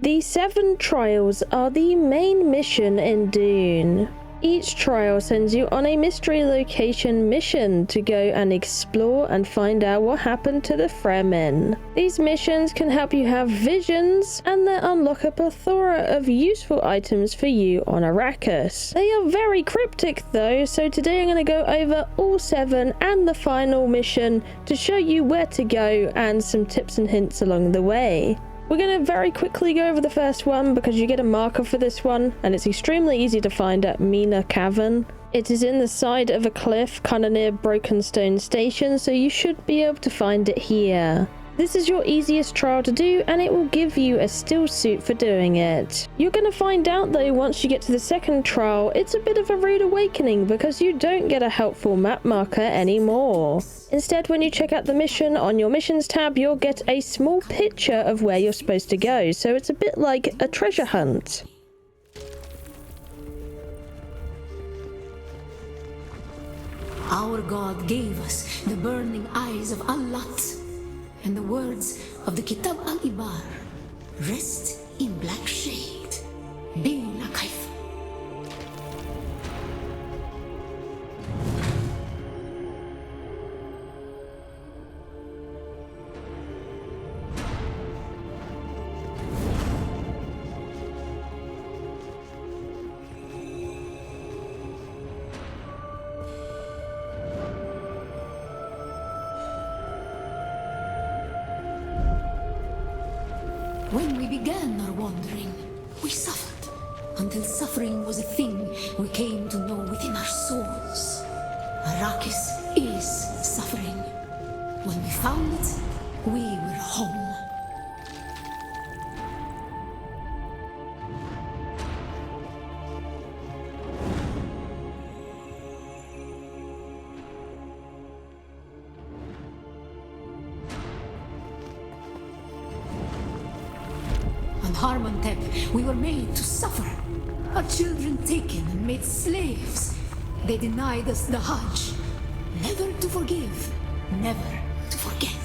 The 7 trials are the main mission in Dune. Each trial sends you on a mystery location mission to go and explore and find out what happened to the Fremen. These missions can help you have visions, and they unlock a plethora of useful items for you on Arrakis. They are very cryptic though, so today I'm going to go over all 7 and the final mission to show you where to go and some tips and hints along the way. We're going to very quickly go over the first one because you get a marker for this one, and it's extremely easy to find at Mina Cavern. It is in the side of a cliff, kind of near Broken Stone Station, so you should be able to find it here. This is your easiest trial to do, and it will give you a still suit for doing it. You're going to find out though once you get to the second trial, it's a bit of a rude awakening because you don't get a helpful map marker anymore. Instead, when you check out the mission on your missions tab, you'll get a small picture of where you're supposed to go, so it's a bit like a treasure hunt. Our God gave us the burning eyes of Allat and the words of the Kitab al-Ibar. Rest in black shade. Bila Kaifa. When we began our wandering, we suffered, until suffering was a thing we came to know within our souls. Arrakis is suffering. When we found it, we were home. Harmantep, we were made to suffer. Our children taken and made slaves. They denied us the Hajj. Never to forgive, never to forget.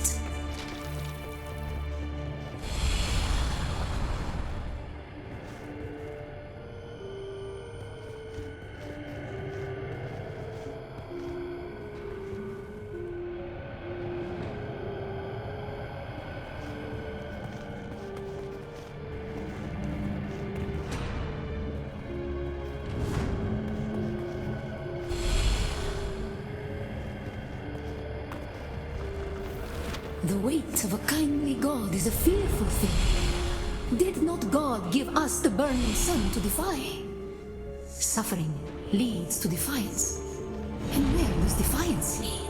The weight of a kindly God is a fearful thing. Did not God give us the burning sun to defy? Suffering leads to defiance. And where does defiance lead?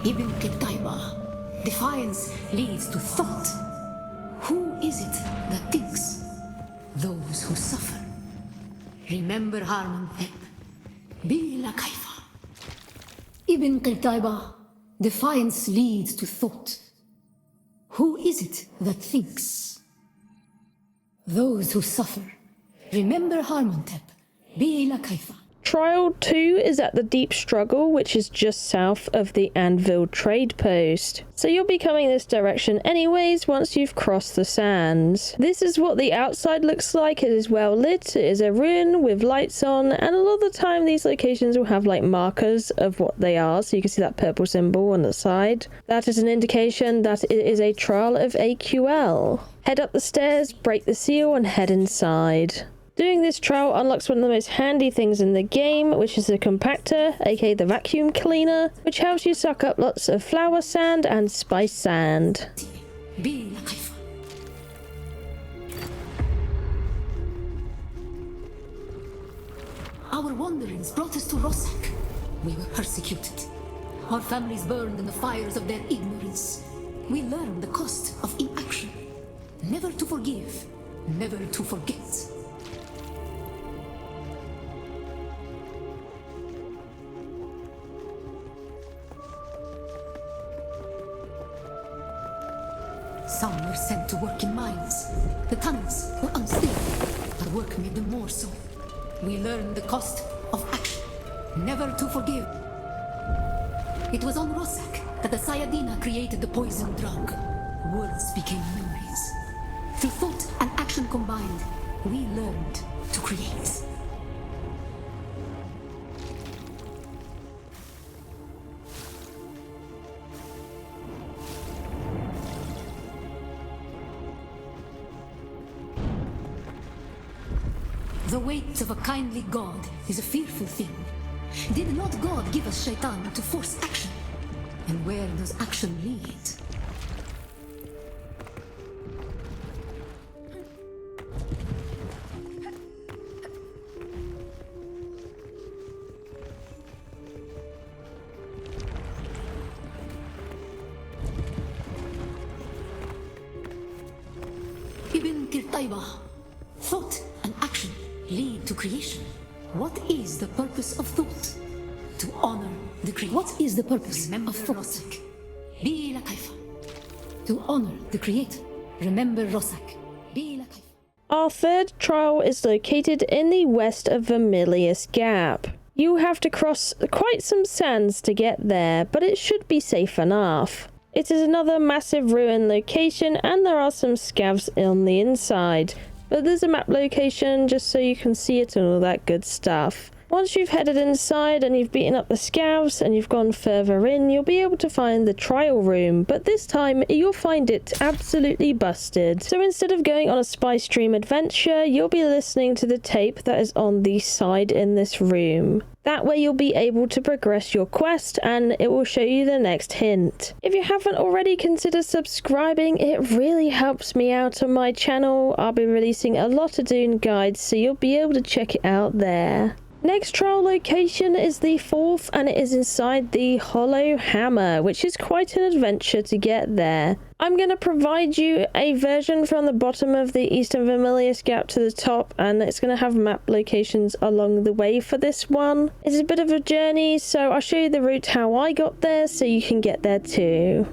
Ibn Qutayba. Defiance leads to thought. Who is it that thinks? Those who suffer. Remember Harmantep. Bila Kaifa. Ibn Qutayba. Defiance leads to thought. Who is it that thinks? Those who suffer. Remember Harmantep. Bila Kaifa. Trial 2 is at the Deep Struggle, which is just south of the Anvil trade post. So you'll be coming this direction anyways once you've crossed the sands. This is what the outside looks like. It is well lit, it is a ruin with lights on, and a lot of the time these locations will have like markers of what they are, so you can see that purple symbol on the side. That is an indication that it is a Trial of AQL. Head up the stairs, break the seal, and head inside. Doing this trial unlocks one of the most handy things in the game, which is the compactor, aka the vacuum cleaner, which helps you suck up lots of flower sand and spice sand. Our wanderings brought us to Rossak. We were persecuted. Our families burned in the fires of their ignorance. We learned the cost of inaction. Never to forgive, never to forget. Some were sent to work The tunnels were unstable. Our work made them more so. We learned the cost of action, never to forgive. It was on Rosak that the Sayadina created the poison drug. Words became memories. Through thought and action combined, we learned to create. The weight of a kindly god is a fearful thing. Did not God give us Shaitan to force action? And where does action lead? Ibn Kirtaiba, thought and action lead to creation. What is the purpose of thought? To honor the creator. What is the purpose of thought? To honor the creator. Remember Rosak. Our third trial is located in the west of Vermilius Gap. You have to cross quite some sands to get there, but it should be safe enough. It is another massive ruin location, and there are some scavs on the inside. But there's a map location just so you can see it and all that good stuff. Once you've headed inside and you've beaten up the scavs and you've gone further in, you'll be able to find the trial room, but this time you'll find it absolutely busted. So instead of going on a spy stream adventure, you'll be listening to the tape that is on the side in this room. That way you'll be able to progress your quest and it will show you the next hint. If you haven't already, consider subscribing. It really helps me out on my channel. I'll be releasing a lot of Dune guides, so you'll be able to check it out there. Next trial location is the fourth, and it is inside the Hollow Hammer, which is quite an adventure to get there. I'm going to provide you a version from the bottom of the Eastern Vermilius Gap to the top, and it's going to have map locations along the way for this one. It's a bit of a journey, so I'll show you the route how I got there so you can get there too.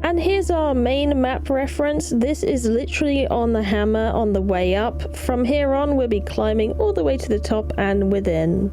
And here's our main map reference. This is literally on the hammer on the way up. From here on, we'll be climbing all the way to the top and within.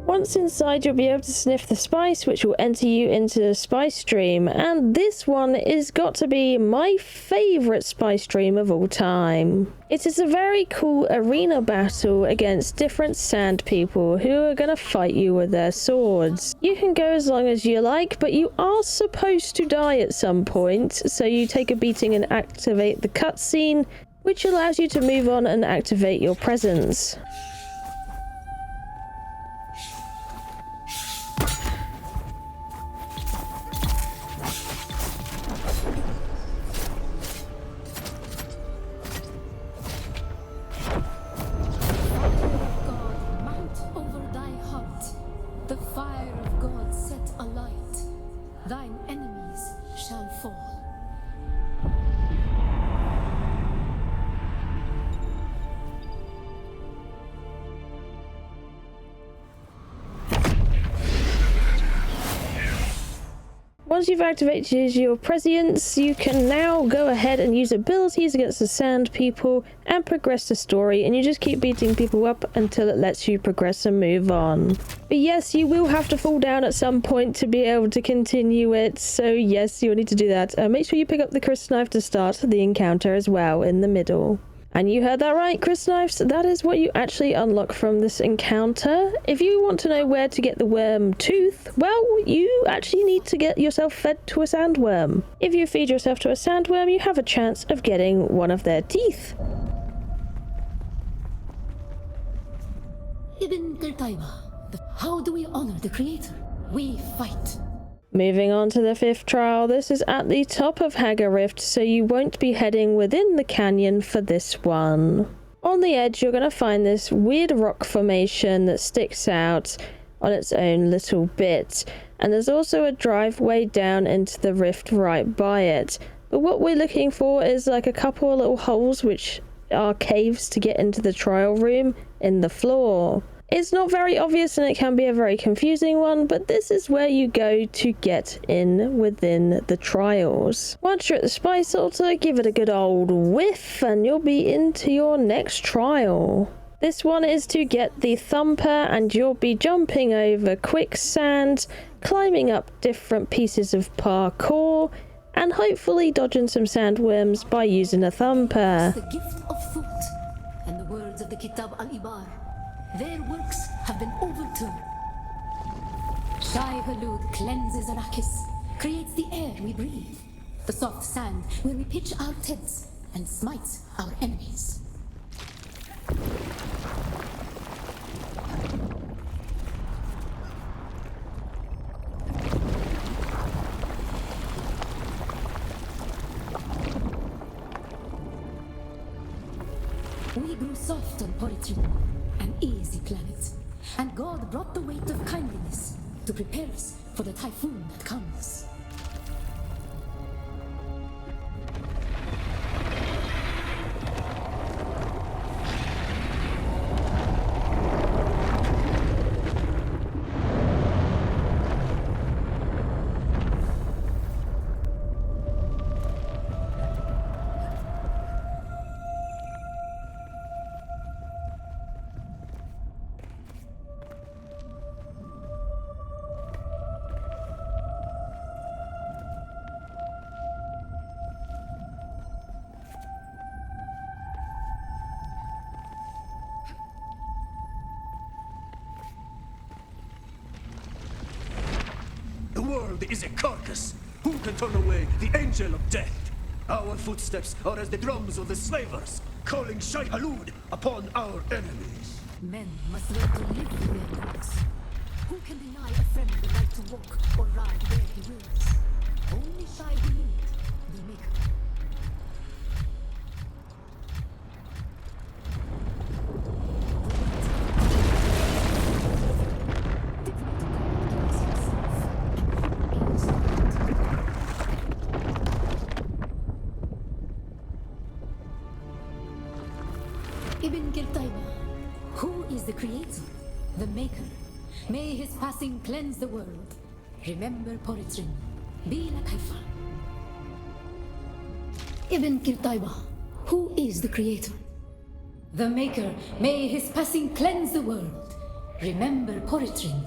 Once inside, you'll be able to sniff the spice, which will enter you into the spice stream, and this one is got to be my favourite spice stream of all time. It is a very cool arena battle against different sand people who are going to fight you with their swords. You can go as long as you like, but you are supposed to die at some point, so you take a beating and activate the cutscene, which allows you to move on and activate your presence. shall fall. Once you've activated your prescience, you can now go ahead and use abilities against the sand people and progress the story, and you just keep beating people up until it lets you progress and move on. But yes, you will have to fall down at some point to be able to continue it, so yes, you'll need to do that. Make sure you pick up the Chris knife to start the encounter as well in the middle. And you heard that right, Chris knives, that is what you actually unlock from this encounter. If you want to know where to get the worm tooth, well, you actually need to get yourself fed to a sandworm. If you feed yourself to a sandworm, you have a chance of getting one of their teeth. Ibn Qurtayba, how do we honor the Creator? We fight. Moving on to the 5th trial, this is at the top of Hagar Rift, so you won't be heading within the canyon for this one. On the edge, you're going to find this weird rock formation that sticks out on its own little bit, and there's also a driveway down into the rift right by it. But what we're looking for is like a couple of little holes which are caves to get into the trial room in the floor. It's not very obvious and it can be a very confusing one, but this is where you go to get in within the trials. Once you're at the spice altar, give it a good old whiff and you'll be into your next trial. This one is to get the thumper, and you'll be jumping over quicksand, climbing up different pieces of parkour, and hopefully dodging some sandworms by using a thumper. The gift of thought and the words of the Kitab al-Ibar. Their works have been overturned. Shai Hulud cleanses Arrakis, creates the air we breathe, the soft sand where we pitch our tents and smites our enemies. We grew soft on poetry, an easy planet, and God brought the weight of kindliness to prepare us for the typhoon that comes. The world is a carcass. Who can turn away the angel of death? Our footsteps are as the drums of the slavers, calling Shai Hulud upon our enemies. Men must learn to live with their gods. Who can deny a friend the right to walk or ride where he wills? Only Shai Hulud, the maker. Ibn Qurtayba, who is the creator, the maker? May his passing cleanse the world. Remember Poritrin, Bila Kaifa. Ibn Qurtayba, who is the creator? The maker, may his passing cleanse the world. Remember Poritrin.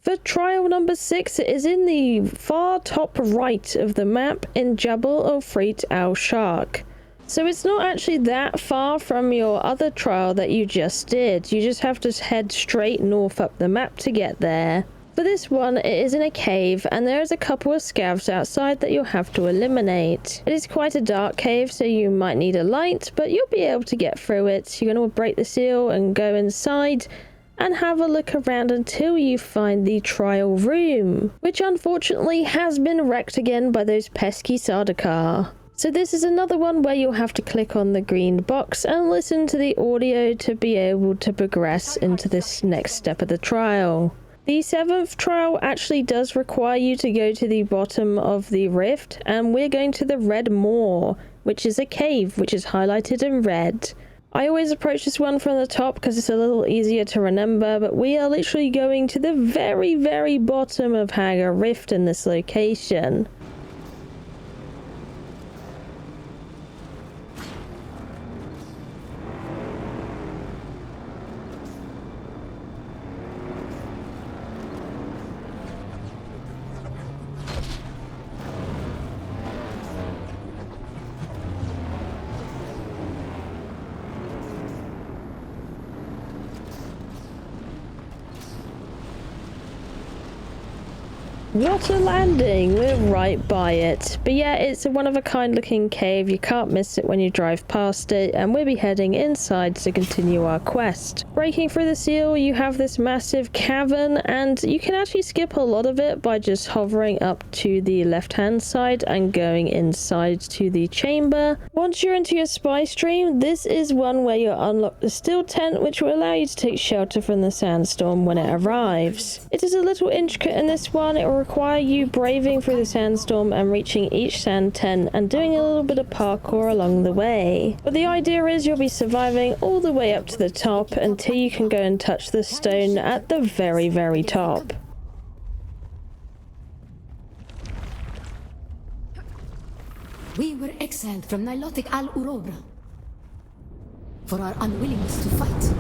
For trial number 6, it is in the far top right of the map in Jabal al-Frit al-Sharq. So it's not actually that far from your other trial that you just did. You just have to head straight north up the map to get there. For this one, it is in a cave, and there is a couple of scavs outside that you'll have to eliminate. It is quite a dark cave, so you might need a light, but you'll be able to get through it. You're going to break the seal and go inside and have a look around until you find the trial room, which unfortunately has been wrecked again by those pesky Sardaukar. So this is another one where you'll have to click on the green box and listen to the audio to be able to progress into this next step of the trial. The 7th trial actually does require you to go to the bottom of the rift, and we're going to the Red Moor, which is a cave which is highlighted in red. I always approach this one from the top because it's a little easier to remember, but we are literally going to the very, very bottom of Hagar Rift in this location. What a landing! We're right by it. But yeah, it's a one-of-a-kind looking cave. You can't miss it when you drive past it, and we'll be heading inside to continue our quest. Breaking through the seal, you have this massive cavern, and you can actually skip a lot of it by just hovering up to the left-hand side and going inside to the chamber. Once you're into your spy stream, this is one where you'll unlock the steel tent, which will allow you to take shelter from the sandstorm when it arrives. It is a little intricate in this one. It will require you braving through the sandstorm and reaching each sand tent and doing a little bit of parkour along the way. But the idea is you'll be surviving all the way up to the top until you can go and touch the stone at the very, very top. We were exiled from Nilotic Al-Urobra for our unwillingness to fight.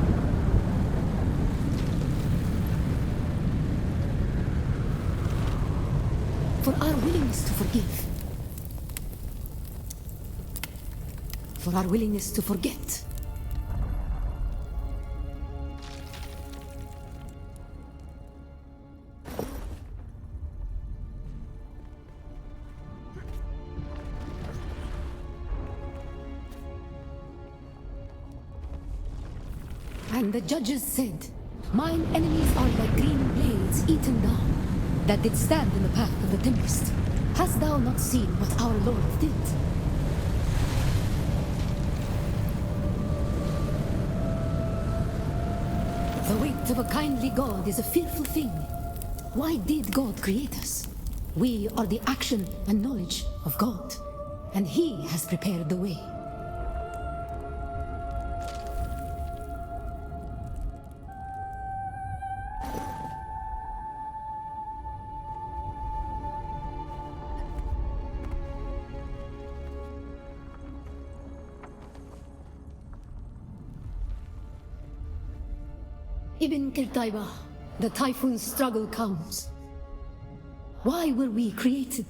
For our willingness to forgive. For our willingness to forget. And the judges said, "Mine enemies are like green blades eaten down, that did stand in the path of the tempest. Hast thou not seen what our Lord did?" The weight of a kindly God is a fearful thing. Why did God create us? We are the action and knowledge of God, and He has prepared the way. Ibn Kirtaiba, the typhoon's struggle comes. Why were we created?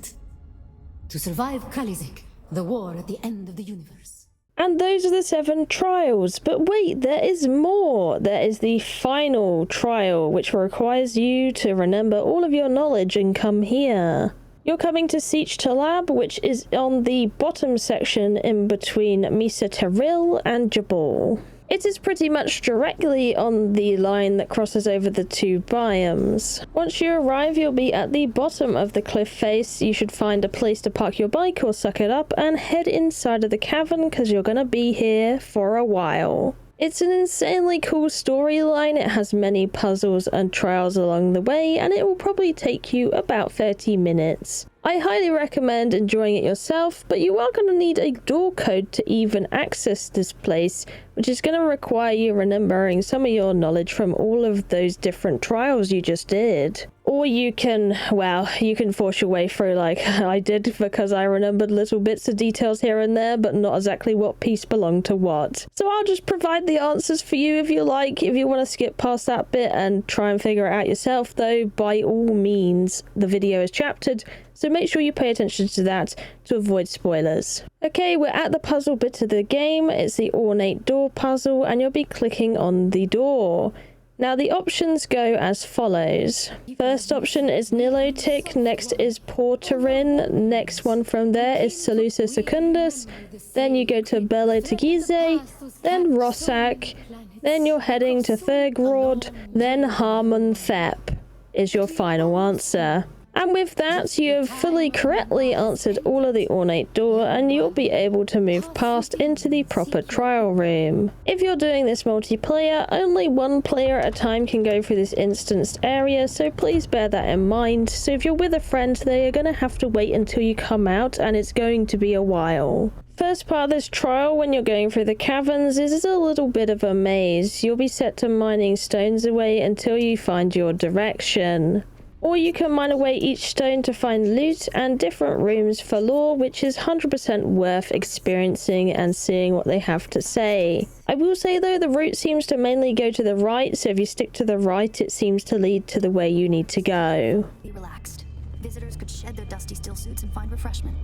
To survive Kralizek, the war at the end of the universe. And those are the 7 trials. But wait, there is more. There is the final trial, which requires you to remember all of your knowledge and come here. You're coming to Siege Talab, which is on the bottom section in between Misa Teril and Jabal. It is pretty much directly on the line that crosses over the 2 biomes. Once you arrive, you'll be at the bottom of the cliff face. You should find a place to park your bike or suck it up and head inside of the cavern because you're going to be here for a while. It's an insanely cool storyline. It has many puzzles and trials along the way, and it will probably take you about 30 minutes. I highly recommend enjoying it yourself, but you are going to need a door code to even access this place, which is going to require you remembering some of your knowledge from all of those different trials you just did. Or you can, well, you can force your way through like I did, because I remembered little bits of details here and there, but not exactly what piece belonged to what. So I'll just provide the answers for you if you like. If you want to skip past that bit and try and figure it out yourself, though, by all means, the video is chaptered, so make sure you pay attention to that to avoid spoilers. Okay, we're at the puzzle bit of the game. It's the Ornate Door puzzle, and you'll be clicking on the door. Now the options go as follows. First option is Nilotic, next is Porterin, next one from there is Salusa Secundus, then you go to Bela Tegize, then Rossack, then you're heading to Thurgrod, then Harmon Thep is your final answer. And with that, you have fully correctly answered all of the Ornate Door, and you'll be able to move past into the proper trial room. If you're doing this multiplayer, only one player at a time can go through this instanced area, so please bear that in mind. So if you're with a friend, they are going to have to wait until you come out, and it's going to be a while. First part of this trial, when you're going through the caverns, is a little bit of a maze. You'll be set to mining stones away until you find your direction. Or you can mine away each stone to find loot and different rooms for lore, which is 100% worth experiencing and seeing what they have to say. I will say though, the route seems to mainly go to the right, so if you stick to the right, it seems to lead to the way you need to go. Be relaxed. Visitors could shed their dusty still suits and find refreshment.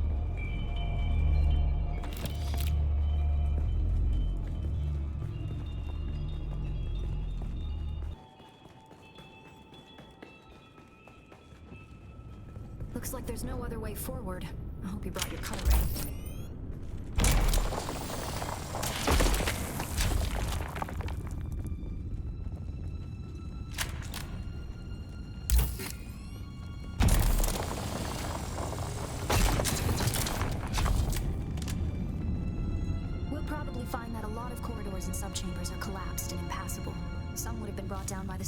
Looks like there's no other way forward. I hope you brought your color in. We'll probably find that a lot of corridors and subchambers are collapsed and impassable. Some would have been brought down by the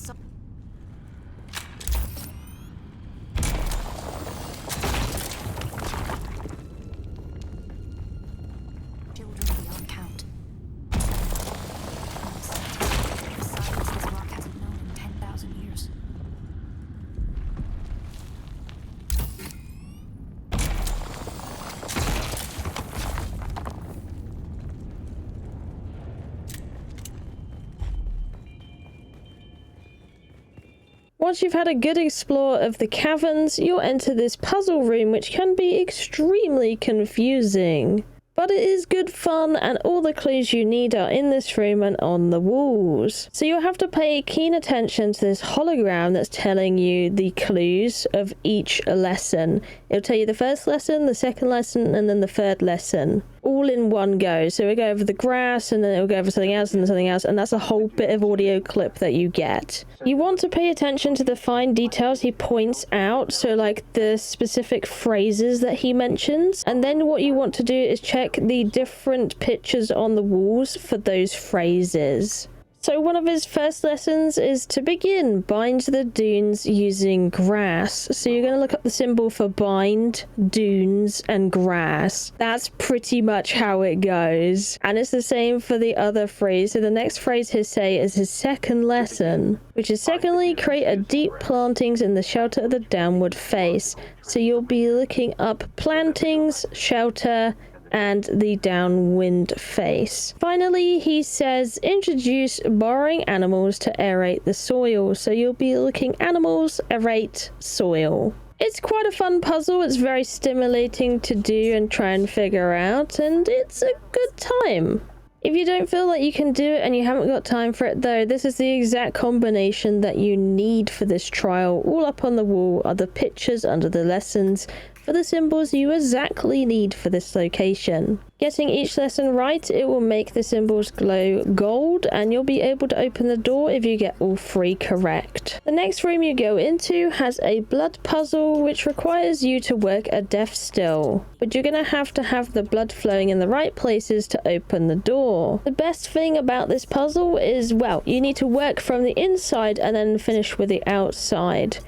Once you've had a good explore of the caverns, you'll enter this puzzle room, which can be extremely confusing. But it is good fun, and all the clues you need are in this room and on the walls. So you'll have to pay keen attention to this hologram that's telling you the clues of each lesson. It'll tell you the first lesson, the second lesson, and then the third lesson, all in one go. So it'll go over the grass, and then it'll go over something else, and then something else, and that's a whole bit of audio clip that you get. You want to pay attention to the fine details he points out, so like the specific phrases that he mentions, and then what you want to do is check the different pictures on the walls for those phrases. So one of his first lessons is to begin, bind the dunes using grass. So you're going to look up the symbol for bind, dunes, and grass. That's pretty much how it goes. And it's the same for the other phrase. So the next phrase he'll say is his second lesson, which is secondly, create a deep plantings in the shelter of the downward face. So you'll be looking up plantings, shelter, and the downwind face. Finally, he says introduce borrowing animals to aerate the soil. So you'll be looking animals, aerate, soil. It's quite a fun puzzle. It's very stimulating to do and try and figure out, and it's a good time. If you don't feel like you can do it and you haven't got time for it though, this is the exact combination that you need for this trial. All up on the wall are the pictures under the lessons for the symbols you exactly need for this location. Getting each lesson right, it will make the symbols glow gold, and you'll be able to open the door if you get all three correct. The next room you go into has a blood puzzle, which requires you to work a deathstill, but you're going to have the blood flowing in the right places to open the door. The best thing about this puzzle is, well, you need to work from the inside and then finish with the outside.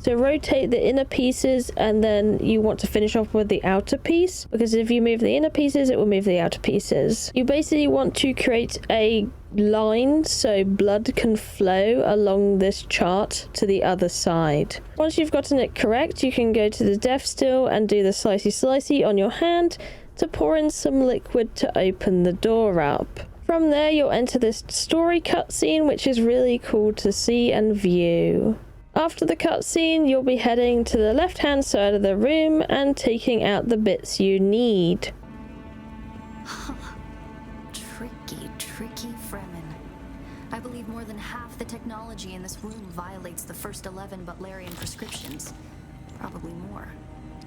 So rotate the inner pieces, and then you want to finish off with the outer piece, because if you move the inner pieces, it will move the outer pieces. You basically want to create a line so blood can flow along this chart to the other side. Once you've gotten it correct, you can go to the deathstill and do the slicey on your hand to pour in some liquid to open the door up. From there, you'll enter this story cutscene, which is really cool to see and view. After the cutscene, you'll be heading to the left-hand side of the room and taking out the bits you need. Tricky Fremen. I believe more than half the technology in this room violates the first 11 Butlerian prescriptions. Probably more.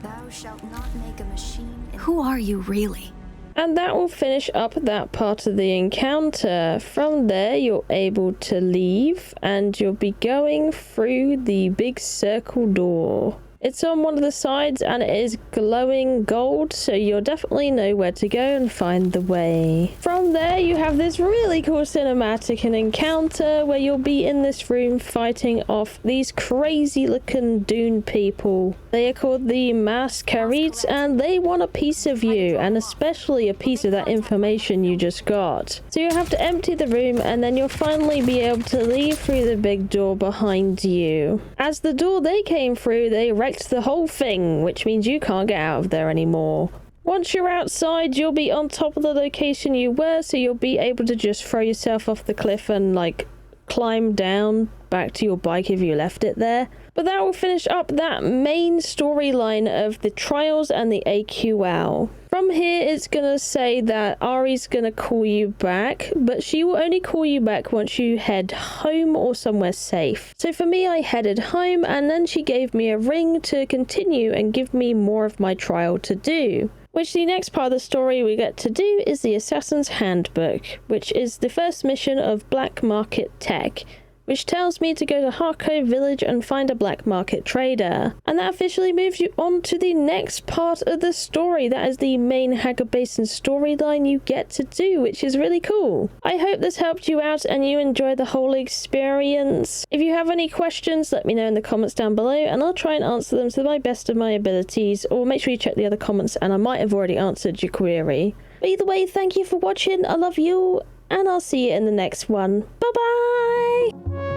Thou shalt not make a machine. Who are you really? And that will finish up that part of the encounter. From there, you're able to leave, and you'll be going through the big circle door. It's on one of the sides and it is glowing gold, so you'll definitely know where to go and find the way. From there, you have this really cool cinematic and encounter where you'll be in this room fighting off these crazy looking Dune people. They are called the Masquerades and they want a piece of you, and especially a piece of that information you just got. So you have to empty the room and then you'll finally be able to leave through the big door behind you. As the door they came through, they wrecked the whole thing, which means you can't get out of there anymore. Once you're outside, you'll be on top of the location you were, so you'll be able to just throw yourself off the cliff and like climb down back to your bike if you left it there. But that will finish up that main storyline of the Trials and the AQL. From here, it's gonna say that Ari's gonna call you back, but she will only call you back once you head home or somewhere safe. So for me, I headed home and then she gave me a ring to continue and give me more of my trial to do. Which the next part of the story we get to do is the Assassin's Handbook, which is the first mission of Black Market Tech, which tells me to go to Harco Village and find a black market trader. And that officially moves you on to the next part of the story. That is the main Hacker Basin storyline you get to do, which is really cool. I hope this helped you out and you enjoyed the whole experience. If you have any questions, let me know in the comments down below and I'll try and answer them to the best of my abilities, or make sure you check the other comments and I might have already answered your query. But either way, thank you for watching, I love you, and I'll see you in the next one. Bye bye!